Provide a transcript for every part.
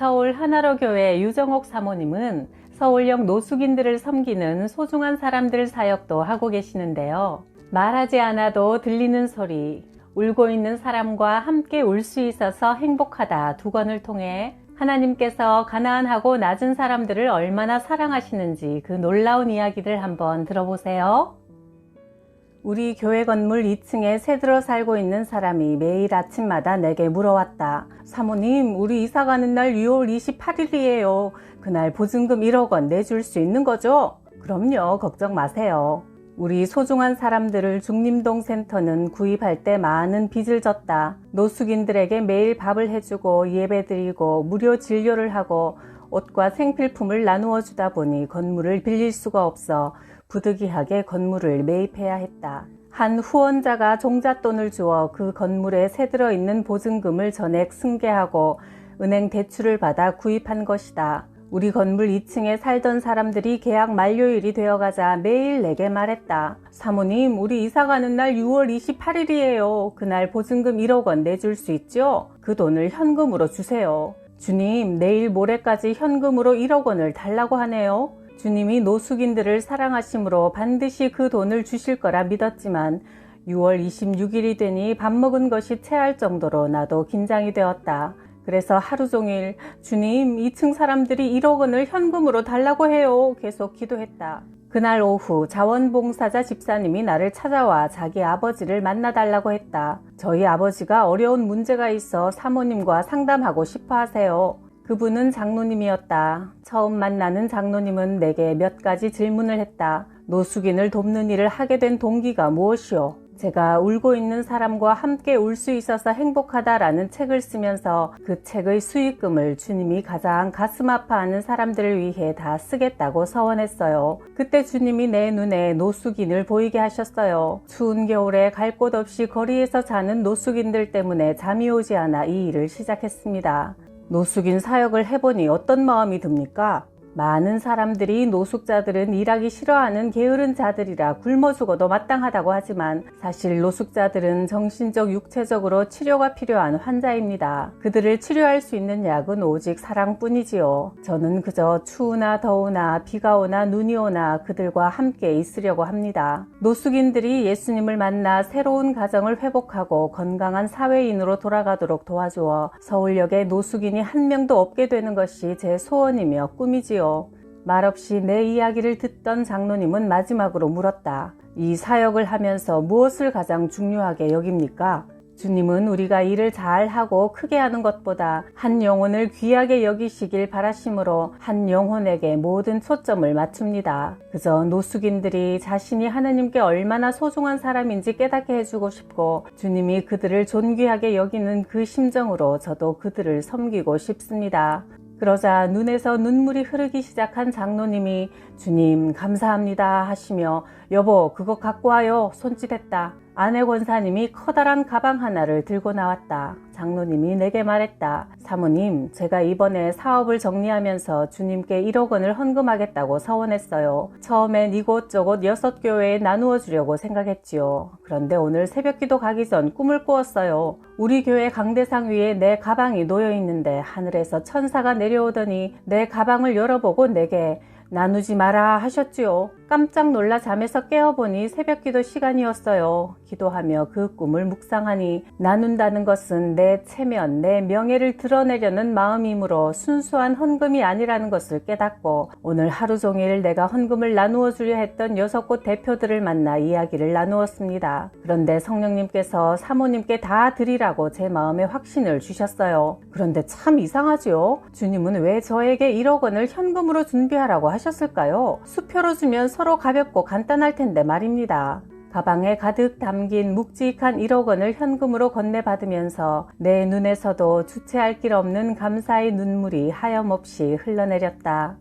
서울 하나로교회 유정옥 사모님은 서울역 노숙인들을 섬기는 소중한 사람들 사역도 하고 계시는데요. 말하지 않아도 들리는 소리, 울고 있는 사람과 함께 울 수 있어서 행복하다 두 권을 통해 하나님께서 가난하고 낮은 사람들을 얼마나 사랑하시는지 그 놀라운 이야기를 한번 들어보세요. 우리 교회 건물 2층에 새들어 살고 있는 사람이 매일 아침마다 내게 물어왔다. 사모님, 우리 이사가는 날 6월 28일이에요. 그날 보증금 1억 원 내줄 수 있는 거죠? 그럼요, 걱정 마세요. 우리 소중한 사람들을 중림동 센터는 구입할 때 많은 빚을 졌다. 노숙인들에게 매일 밥을 해주고 예배드리고 무료 진료를 하고 옷과 생필품을 나누어 주다 보니 건물을 빌릴 수가 없어 부득이하게 건물을 매입해야 했다. 한 후원자가 종잣돈을 주어 그 건물에 새들어 있는 보증금을 전액 승계하고 은행 대출을 받아 구입한 것이다. 우리 건물 2층에 살던 사람들이 계약 만료일이 되어가자 매일 내게 말했다. 사모님, 우리 이사가는 날 6월 28일이에요. 그날 보증금 1억 원 내줄 수 있죠? 그 돈을 현금으로 주세요. 주님, 내일 모레까지 현금으로 1억 원을 달라고 하네요. 주님이 노숙인들을 사랑하심으로 반드시 그 돈을 주실 거라 믿었지만 6월 26일이 되니 밥 먹은 것이 체할 정도로 나도 긴장이 되었다. 그래서 하루 종일 주님, 2층 사람들이 1억 원을 현금으로 달라고 해요. 계속 기도했다. 그날 오후 자원봉사자 집사님이 나를 찾아와 자기 아버지를 만나달라고 했다. 저희 아버지가 어려운 문제가 있어 사모님과 상담하고 싶어 하세요. 그분은 장로님이었다. 처음 만나는 장로님은 내게 몇 가지 질문을 했다. 노숙인을 돕는 일을 하게 된 동기가 무엇이오? 제가 울고 있는 사람과 함께 울 수 있어서 행복하다라는 책을 쓰면서 그 책의 수익금을 주님이 가장 가슴 아파하는 사람들을 위해 다 쓰겠다고 서원했어요. 그때 주님이 내 눈에 노숙인을 보이게 하셨어요. 추운 겨울에 갈 곳 없이 거리에서 자는 노숙인들 때문에 잠이 오지 않아 이 일을 시작했습니다. 노숙인 사역을 해보니 어떤 마음이 듭니까? 많은 사람들이 노숙자들은 일하기 싫어하는 게으른 자들이라 굶어 죽어도 마땅하다고 하지만 사실 노숙자들은 정신적, 육체적으로 치료가 필요한 환자입니다. 그들을 치료할 수 있는 약은 오직 사랑뿐이지요. 저는 그저 추우나 더우나 비가 오나 눈이 오나 그들과 함께 있으려고 합니다. 노숙인들이 예수님을 만나 새로운 가정을 회복하고 건강한 사회인으로 돌아가도록 도와주어 서울역에 노숙인이 한 명도 없게 되는 것이 제 소원이며 꿈이지요. 말없이 내 이야기를 듣던 장로님은 마지막으로 물었다. 이 사역을 하면서 무엇을 가장 중요하게 여깁니까? 주님은 우리가 일을 잘하고 크게 하는 것보다 한 영혼을 귀하게 여기시길 바라심으로 한 영혼에게 모든 초점을 맞춥니다. 그저 노숙인들이 자신이 하나님께 얼마나 소중한 사람인지 깨닫게 해주고 싶고 주님이 그들을 존귀하게 여기는 그 심정으로 저도 그들을 섬기고 싶습니다. 그러자 눈에서 눈물이 흐르기 시작한 장로님이 주님 감사합니다 하시며 여보 그거 갖고 와요 손짓했다. 아내 권사님이 커다란 가방 하나를 들고 나왔다. 장로님이 내게 말했다. 사모님, 제가 이번에 사업을 정리하면서 주님께 1억 원을 헌금하겠다고 서원했어요. 처음엔 이곳저곳 6교회에 나누어 주려고 생각했지요. 그런데 오늘 새벽기도 가기 전 꿈을 꾸었어요. 우리 교회 강대상 위에 내 가방이 놓여 있는데 하늘에서 천사가 내려오더니 내 가방을 열어보고 내게 나누지 마라 하셨지요. 깜짝 놀라 잠에서 깨어보니 새벽기도 시간이었어요. 기도하며 그 꿈을 묵상하니 나눈다는 것은 내 체면, 내 명예를 드러내려는 마음이므로 순수한 헌금이 아니라는 것을 깨닫고 오늘 하루 종일 내가 헌금을 나누어 주려 했던 6곳 대표들을 만나 이야기를 나누었습니다. 그런데 성령님께서 사모님께 다 드리라고 제 마음에 확신을 주셨어요. 그런데 참 이상하지요? 주님은 왜 저에게 1억 원을 현금으로 준비하라고 하셨을까요? 수표로 주면 서로 가볍고 간단할 텐데 말입니다. 가방에 가득 담긴 묵직한 1억 원을 현금으로 건네받으면서 내 눈에서도 주체할 길 없는 감사의 눈물이 하염없이 흘러내렸다.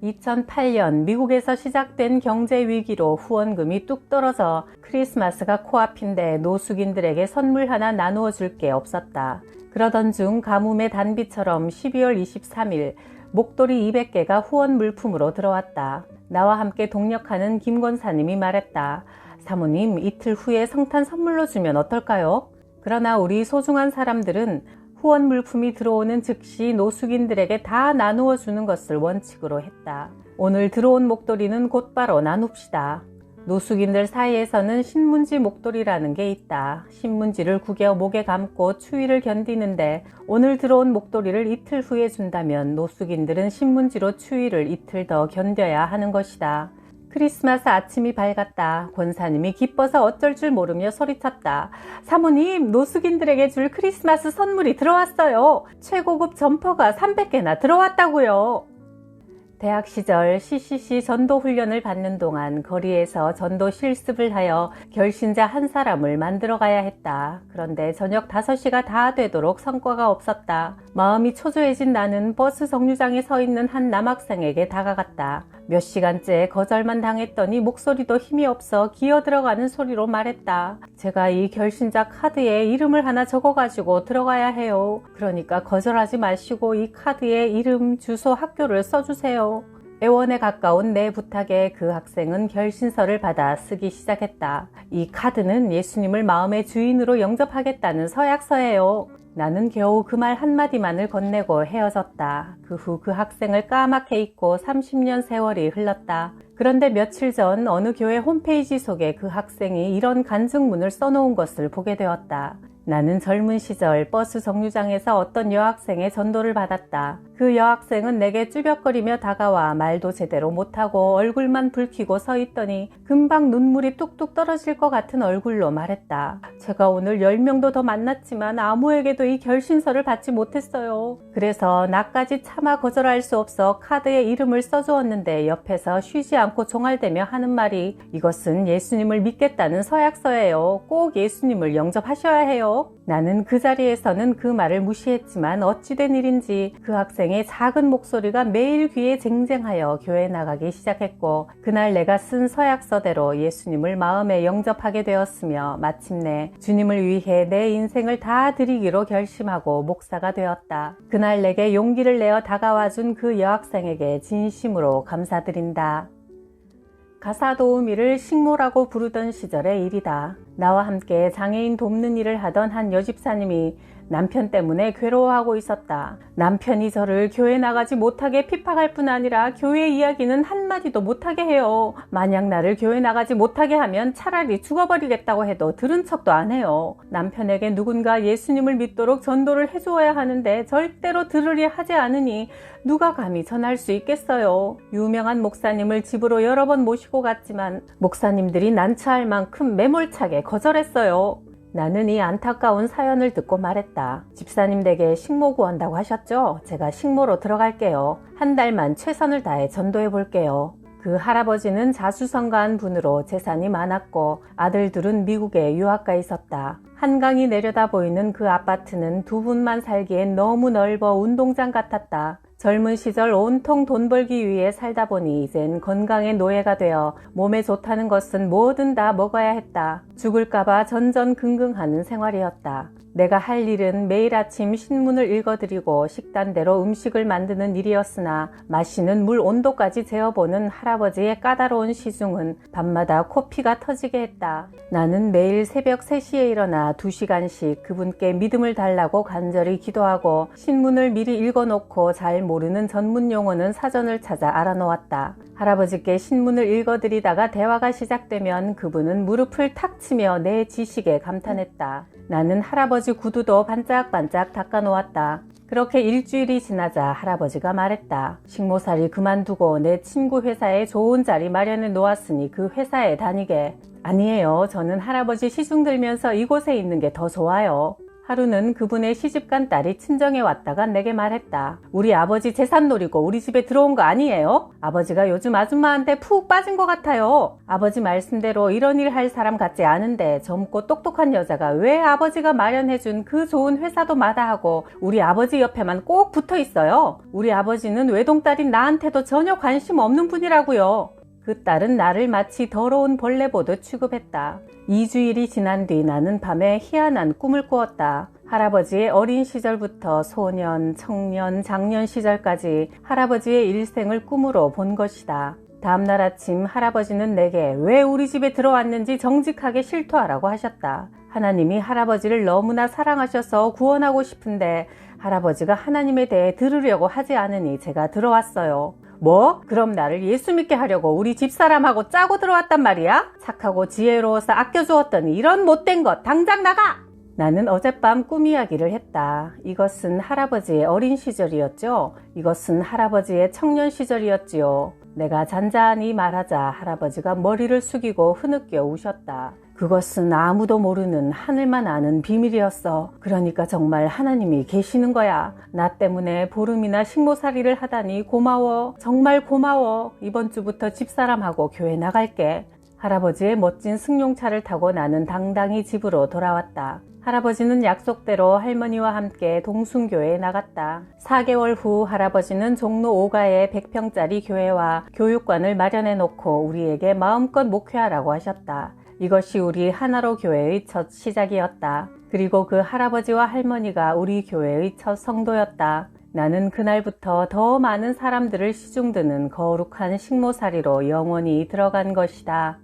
2008년 미국에서 시작된 경제위기로 후원금이 뚝 떨어져 크리스마스가 코앞인데 노숙인들에게 선물 하나 나누어 줄 게 없었다. 그러던 중 가뭄의 단비처럼 12월 23일 목도리 200개가 후원 물품으로 들어왔다. 나와 함께 동력하는 김 권사님이 말했다. 사모님, 이틀 후에 성탄 선물로 주면 어떨까요? 그러나 우리 소중한 사람들은 후원 물품이 들어오는 즉시 노숙인들에게 다 나누어 주는 것을 원칙으로 했다. 오늘 들어온 목도리는 곧바로 나눕시다. 노숙인들 사이에서는 신문지 목도리라는 게 있다. 신문지를 구겨 목에 감고 추위를 견디는데 오늘 들어온 목도리를 이틀 후에 준다면 노숙인들은 신문지로 추위를 이틀 더 견뎌야 하는 것이다. 크리스마스 아침이 밝았다. 권사님이 기뻐서 어쩔 줄 모르며 소리쳤다. 사모님, 노숙인들에게 줄 크리스마스 선물이 들어왔어요. 최고급 점퍼가 300개나 들어왔다고요. 대학 시절 CCC 전도 훈련을 받는 동안 거리에서 전도 실습을 하여 결신자 한 사람을 만들어 가야 했다. 그런데 저녁 5시가 다 되도록 성과가 없었다. 마음이 초조해진 나는 버스 정류장에 서 있는 한 남학생에게 다가갔다. 몇 시간째 거절만 당했더니 목소리도 힘이 없어 기어 들어가는 소리로 말했다. 제가 이 결신자 카드에 이름을 하나 적어가지고 들어가야 해요. 그러니까 거절하지 마시고 이 카드에 이름, 주소, 학교를 써주세요. 애원에 가까운 내 부탁에 그 학생은 결신서를 받아 쓰기 시작했다. 이 카드는 예수님을 마음의 주인으로 영접하겠다는 서약서예요. 나는 겨우 그 말 한마디만을 건네고 헤어졌다. 그 후 그 학생을 까맣게 잊고 30년 세월이 흘렀다. 그런데 며칠 전 어느 교회 홈페이지 속에 그 학생이 이런 간증문을 써놓은 것을 보게 되었다. 나는 젊은 시절 버스 정류장에서 어떤 여학생의 전도를 받았다. 그 여학생은 내게 쭈뼛거리며 다가와 말도 제대로 못하고 얼굴만 붉히고 서 있더니 금방 눈물이 뚝뚝 떨어질 것 같은 얼굴로 말했다. 제가 오늘 10명도 더 만났지만 아무에게도 이 결신서를 받지 못했어요. 그래서 나까지 차마 거절할 수 없어 카드에 이름을 써주었는데 옆에서 쉬지 않고 종알대며 하는 말이 이것은 예수님을 믿겠다는 서약서예요. 꼭 예수님을 영접하셔야 해요. 나는 그 자리에서는 그 말을 무시했지만 어찌된 일인지 그 학생의 작은 목소리가 매일 귀에 쟁쟁하여 교회에 나가기 시작했고 그날 내가 쓴 서약서대로 예수님을 마음에 영접하게 되었으며 마침내 주님을 위해 내 인생을 다 드리기로 결심하고 목사가 되었다. 그날 내게 용기를 내어 다가와준 그 여학생에게 진심으로 감사드린다. 가사 도우미를 식모라고 부르던 시절의 일이다. 나와 함께 장애인 돕는 일을 하던 한 여집사님이 남편 때문에 괴로워하고 있었다. 남편이 저를 교회 나가지 못하게 핍박할 뿐 아니라 교회 이야기는 한마디도 못하게 해요. 만약 나를 교회 나가지 못하게 하면 차라리 죽어버리겠다고 해도 들은 척도 안 해요. 남편에게 누군가 예수님을 믿도록 전도를 해주어야 하는데 절대로 들으려 하지 않으니 누가 감히 전할 수 있겠어요. 유명한 목사님을 집으로 여러 번 모시고 갔지만 목사님들이 난처할 만큼 매몰차게 거절했어요. 나는 이 안타까운 사연을 듣고 말했다. 집사님 댁에 식모 구한다고 하셨죠? 제가 식모로 들어갈게요. 한 달만 최선을 다해 전도해 볼게요. 그 할아버지는 자수성가한 분으로 재산이 많았고 아들들은 미국에 유학가 있었다. 한강이 내려다 보이는 그 아파트는 두 분만 살기엔 너무 넓어 운동장 같았다. 젊은 시절 온통 돈 벌기 위해 살다 보니 이젠 건강의 노예가 되어 몸에 좋다는 것은 뭐든 다 먹어야 했다. 죽을까봐 전전긍긍하는 생활이었다. 내가 할 일은 매일 아침 신문을 읽어드리고 식단대로 음식을 만드는 일이었으나 마시는 물 온도까지 재어보는 할아버지의 까다로운 시중은 밤마다 코피가 터지게 했다. 나는 매일 새벽 3시에 일어나 2시간씩 그분께 믿음을 달라고 간절히 기도하고 신문을 미리 읽어놓고 잘 모르는 전문 용어는 사전을 찾아 알아놓았다. 할아버지께 신문을 읽어드리다가 대화가 시작되면 그분은 무릎을 탁 치며 내 지식에 감탄했다. 나는 할아버지 구두도 반짝반짝 닦아놓았다. 그렇게 일주일이 지나자 할아버지가 말했다. 식모살이 그만두고 내 친구 회사에 좋은 자리 마련해 놓았으니 그 회사에 다니게. 아니에요. 저는 할아버지 시중 들면서 이곳에 있는 게 더 좋아요. 하루는 그분의 시집간 딸이 친정에 왔다가 내게 말했다. 우리 아버지 재산 노리고 우리 집에 들어온 거 아니에요? 아버지가 요즘 아줌마한테 푹 빠진 것 같아요. 아버지 말씀대로 이런 일 할 사람 같지 않은데 젊고 똑똑한 여자가 왜 아버지가 마련해준 그 좋은 회사도 마다하고 우리 아버지 옆에만 꼭 붙어 있어요? 우리 아버지는 외동딸인 나한테도 전혀 관심 없는 분이라고요. 그 딸은 나를 마치 더러운 벌레 보듯 취급했다. 2주일이 지난 뒤 나는 밤에 희한한 꿈을 꾸었다. 할아버지의 어린 시절부터 소년, 청년, 장년 시절까지 할아버지의 일생을 꿈으로 본 것이다. 다음날 아침 할아버지는 내게 왜 우리 집에 들어왔는지 정직하게 실토하라고 하셨다. 하나님이 할아버지를 너무나 사랑하셔서 구원하고 싶은데 할아버지가 하나님에 대해 들으려고 하지 않으니 제가 들어왔어요. 뭐? 그럼 나를 예수 믿게 하려고 우리 집사람하고 짜고 들어왔단 말이야? 착하고 지혜로워서 아껴주었더니 이런 못된 것 당장 나가! 나는 어젯밤 꿈 이야기를 했다. 이것은 할아버지의 어린 시절이었죠. 이것은 할아버지의 청년 시절이었지요. 내가 잔잔히 말하자 할아버지가 머리를 숙이고 흐느껴 우셨다. 그것은 아무도 모르는 하늘만 아는 비밀이었어. 그러니까 정말 하나님이 계시는 거야. 나 때문에 보름이나 식모살이를 하다니 고마워. 정말 고마워. 이번 주부터 집사람하고 교회 나갈게. 할아버지의 멋진 승용차를 타고 나는 당당히 집으로 돌아왔다. 할아버지는 약속대로 할머니와 함께 동순교회에 나갔다. 4개월 후 할아버지는 종로 5가에 100평짜리 교회와 교육관을 마련해 놓고 우리에게 마음껏 목회하라고 하셨다. 이것이 우리 하나로 교회의 첫 시작이었다. 그리고 그 할아버지와 할머니가 우리 교회의 첫 성도였다. 나는 그날부터 더 많은 사람들을 시중드는 거룩한 식모살이로 영원히 들어간 것이다.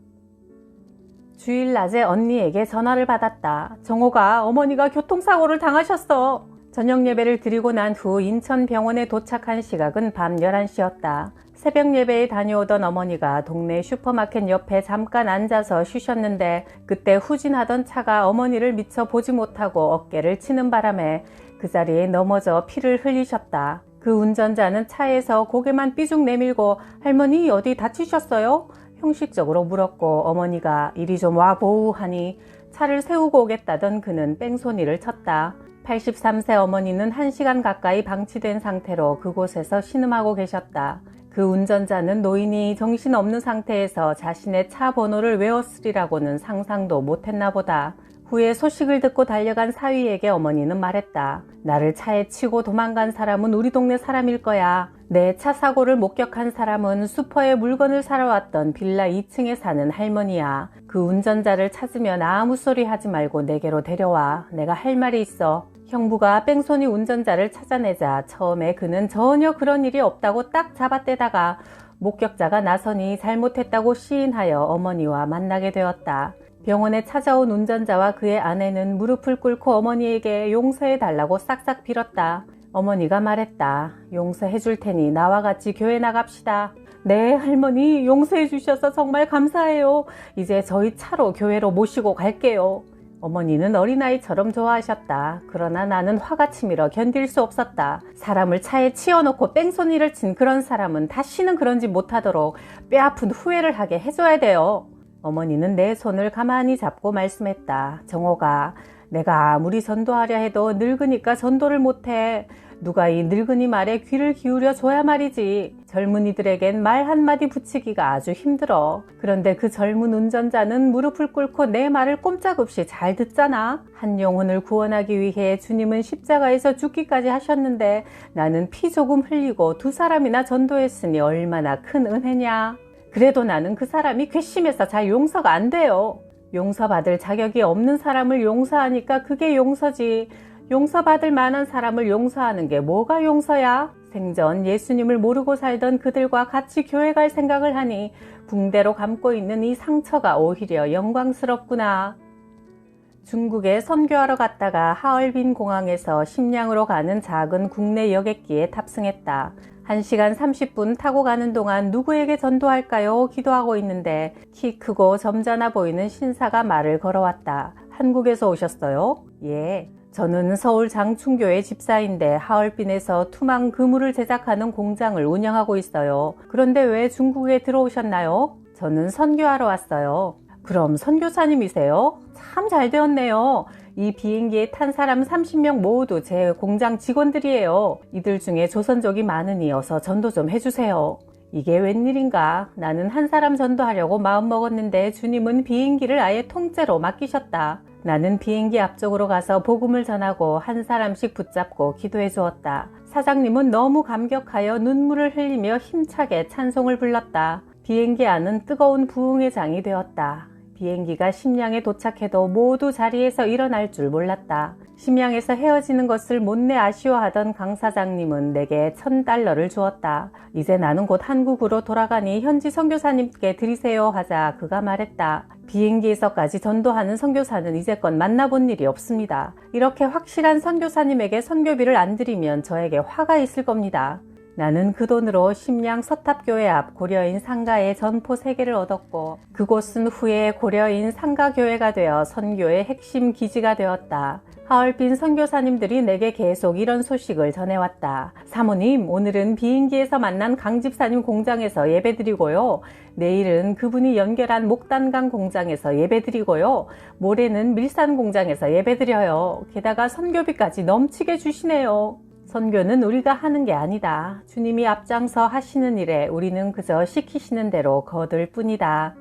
주일 낮에 언니에게 전화를 받았다. 정호가 어머니가 교통사고를 당하셨어. 저녁 예배를 드리고 난 후 인천병원에 도착한 시각은 밤 11시였다. 새벽 예배에 다녀오던 어머니가 동네 슈퍼마켓 옆에 잠깐 앉아서 쉬셨는데 그때 후진하던 차가 어머니를 미처 보지 못하고 어깨를 치는 바람에 그 자리에 넘어져 피를 흘리셨다. 그 운전자는 차에서 고개만 삐죽 내밀고 할머니 어디 다치셨어요? 형식적으로 물었고 어머니가 이리 좀 와보우 하니 차를 세우고 오겠다던 그는 뺑소니를 쳤다. 83세 어머니는 1시간 가까이 방치된 상태로 그곳에서 신음하고 계셨다. 그 운전자는 노인이 정신없는 상태에서 자신의 차 번호를 외웠으리라고는 상상도 못했나 보다. 후에 소식을 듣고 달려간 사위에게 어머니는 말했다. 나를 차에 치고 도망간 사람은 우리 동네 사람일 거야. 내 차 사고를 목격한 사람은 슈퍼에 물건을 사러 왔던 빌라 2층에 사는 할머니야. 그 운전자를 찾으면 아무 소리 하지 말고 내게로 데려와. 내가 할 말이 있어. 형부가 뺑소니 운전자를 찾아내자 처음에 그는 전혀 그런 일이 없다고 딱 잡아떼다가 목격자가 나서니 잘못했다고 시인하여 어머니와 만나게 되었다. 병원에 찾아온 운전자와 그의 아내는 무릎을 꿇고 어머니에게 용서해 달라고 싹싹 빌었다. 어머니가 말했다. 용서해 줄 테니 나와 같이 교회 나갑시다. 네, 할머니 용서해 주셔서 정말 감사해요. 이제 저희 차로 교회로 모시고 갈게요. 어머니는 어린아이처럼 좋아하셨다. 그러나 나는 화가 치밀어 견딜 수 없었다. 사람을 차에 치워놓고 뺑소니를 친 그런 사람은 다시는 그런 짓 못하도록 뼈아픈 후회를 하게 해줘야 돼요. 어머니는 내 손을 가만히 잡고 말씀했다. 정호가, 내가 아무리 전도하려 해도 늙으니까 전도를 못해. 누가 이 늙은이 말에 귀를 기울여 줘야 말이지. 젊은이들에겐 말 한마디 붙이기가 아주 힘들어. 그런데 그 젊은 운전자는 무릎을 꿇고 내 말을 꼼짝없이 잘 듣잖아. 한 영혼을 구원하기 위해 주님은 십자가에서 죽기까지 하셨는데 나는 피 조금 흘리고 2사람이나 전도했으니 얼마나 큰 은혜냐. 그래도 나는 그 사람이 괘씸해서 잘 용서가 안 돼요. 용서받을 자격이 없는 사람을 용서하니까 그게 용서지. 용서받을 만한 사람을 용서하는 게 뭐가 용서야? 생전 예수님을 모르고 살던 그들과 같이 교회 갈 생각을 하니 붕대로 감고 있는 이 상처가 오히려 영광스럽구나. 중국에 선교하러 갔다가 하얼빈 공항에서 심양으로 가는 작은 국내 여객기에 탑승했다. 1시간 30분 타고 가는 동안 누구에게 전도할까요? 기도하고 있는데 키 크고 점잖아 보이는 신사가 말을 걸어왔다. 한국에서 오셨어요? 예. 저는 서울 장충교회 집사인데 하얼빈에서 투망 그물을 제작하는 공장을 운영하고 있어요. 그런데 왜 중국에 들어오셨나요? 저는 선교하러 왔어요. 그럼 선교사님이세요? 참 잘 되었네요. 이 비행기에 탄 사람 30명 모두 제 공장 직원들이에요. 이들 중에 조선족이 많으니 어서 전도 좀 해주세요. 이게 웬일인가? 나는 한 사람 전도하려고 마음먹었는데 주님은 비행기를 아예 통째로 맡기셨다. 나는 비행기 앞쪽으로 가서 복음을 전하고 한 사람씩 붙잡고 기도해 주었다. 사장님은 너무 감격하여 눈물을 흘리며 힘차게 찬송을 불렀다. 비행기 안은 뜨거운 부흥의 장이 되었다. 비행기가 심양에 도착해도 모두 자리에서 일어날 줄 몰랐다. 심양에서 헤어지는 것을 못내 아쉬워하던 강 사장님은 내게 $1,000를 주었다. 이제 나는 곧 한국으로 돌아가니 현지 선교사님께 드리세요 하자 그가 말했다. 비행기에서까지 전도하는 선교사는 이제껏 만나본 일이 없습니다. 이렇게 확실한 선교사님에게 선교비를 안 드리면 저에게 화가 있을 겁니다. 나는 그 돈으로 심양 서탑교회 앞 고려인 상가의 전포 3개를 얻었고 그곳은 후에 고려인 상가교회가 되어 선교의 핵심 기지가 되었다. 하얼빈 선교사님들이 내게 계속 이런 소식을 전해왔다. 사모님, 오늘은 비행기에서 만난 강 집사님 공장에서 예배드리고요. 내일은 그분이 연결한 목단강 공장에서 예배드리고요. 모레는 밀산 공장에서 예배드려요. 게다가 선교비까지 넘치게 주시네요. 선교는 우리가 하는 게 아니다. 주님이 앞장서 하시는 일에 우리는 그저 시키시는 대로 거들 뿐이다.